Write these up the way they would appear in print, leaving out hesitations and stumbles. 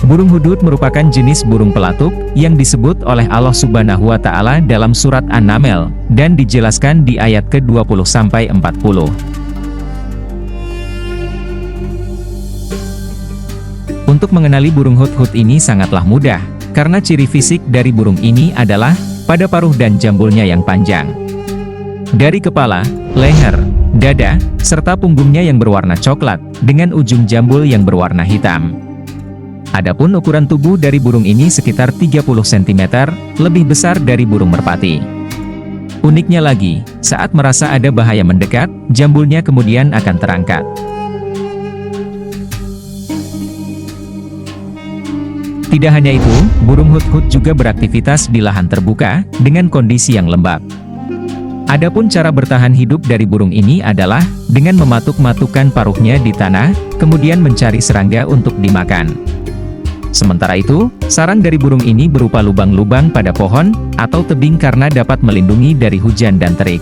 Burung hudhud merupakan jenis burung pelatuk yang disebut oleh Allah Subhanahu wa Ta'ala dalam surat An-Naml dan dijelaskan di ayat ke-20-40. Untuk mengenali burung hudhud ini sangatlah mudah, karena ciri fisik dari burung ini adalah pada paruh dan jambulnya yang panjang. Dari kepala, leher, dada, serta punggungnya yang berwarna coklat, dengan ujung jambul yang berwarna hitam. Adapun ukuran tubuh dari burung ini sekitar 30 cm, lebih besar dari burung merpati. Uniknya lagi, saat merasa ada bahaya mendekat, jambulnya kemudian akan terangkat. Tidak hanya itu, burung hudhud juga beraktivitas di lahan terbuka, dengan kondisi yang lembab. Adapun cara bertahan hidup dari burung ini adalah dengan mematuk-matukkan paruhnya di tanah, kemudian mencari serangga untuk dimakan. Sementara itu, sarang dari burung ini berupa lubang-lubang pada pohon atau tebing karena dapat melindungi dari hujan dan terik.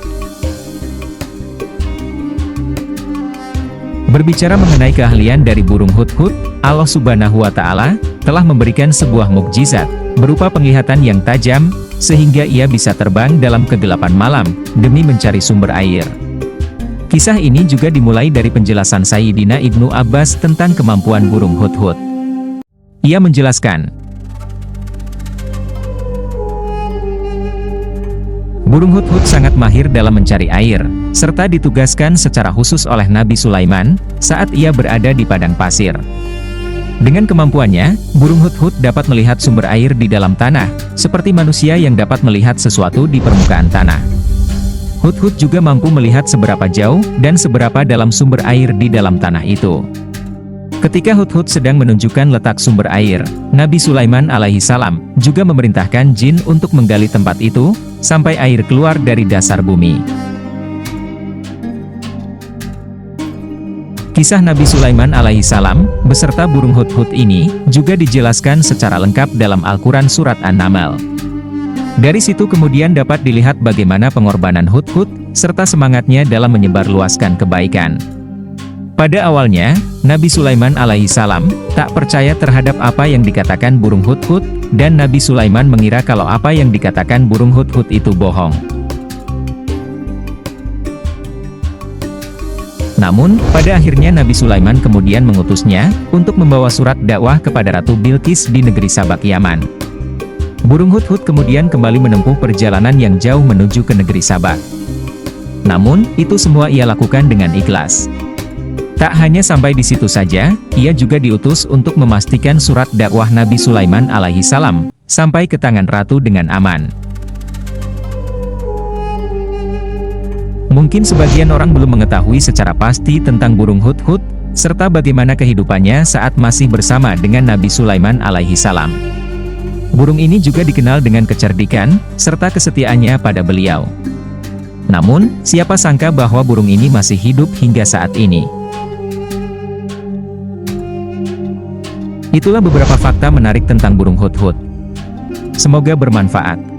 Berbicara mengenai keahlian dari burung hudhud, Allah Subhanahu wa Ta'ala telah memberikan sebuah mukjizat berupa penglihatan yang tajam, sehingga ia bisa terbang dalam kegelapan malam demi mencari sumber air. Kisah ini juga dimulai dari penjelasan Sayyidina Ibnu Abbas tentang kemampuan burung hudhud. Ia menjelaskan, burung hudhud sangat mahir dalam mencari air, serta ditugaskan secara khusus oleh Nabi Sulaiman saat ia berada di padang pasir. Dengan kemampuannya, burung hudhud dapat melihat sumber air di dalam tanah, seperti manusia yang dapat melihat sesuatu di permukaan tanah. Hudhud juga mampu melihat seberapa jauh dan seberapa dalam sumber air di dalam tanah itu. Ketika hudhud sedang menunjukkan letak sumber air, Nabi Sulaiman alaihissalam juga memerintahkan jin untuk menggali tempat itu, sampai air keluar dari dasar bumi. Kisah Nabi Sulaiman alaihissalam beserta burung hudhud ini juga dijelaskan secara lengkap dalam Al-Quran Surat An-Naml. Dari situ kemudian dapat dilihat bagaimana pengorbanan hudhud, serta semangatnya dalam menyebarluaskan kebaikan. Pada awalnya, Nabi Sulaiman alaihissalam tak percaya terhadap apa yang dikatakan burung hudhud, dan Nabi Sulaiman mengira kalau apa yang dikatakan burung hudhud itu bohong. Namun, pada akhirnya Nabi Sulaiman kemudian mengutusnya untuk membawa surat dakwah kepada Ratu Bilqis di negeri Sabak Yaman. Burung hudhud kemudian kembali menempuh perjalanan yang jauh menuju ke negeri Sabak. Namun, itu semua ia lakukan dengan ikhlas. Tak hanya sampai di situ saja, ia juga diutus untuk memastikan surat dakwah Nabi Sulaiman alaihissalam sampai ke tangan ratu dengan aman. Mungkin sebagian orang belum mengetahui secara pasti tentang burung hudhud, serta bagaimana kehidupannya saat masih bersama dengan Nabi Sulaiman alaihissalam. Burung ini juga dikenal dengan kecerdikan, serta kesetiaannya pada beliau. Namun, siapa sangka bahwa burung ini masih hidup hingga saat ini. Itulah beberapa fakta menarik tentang burung hudhud. Semoga bermanfaat.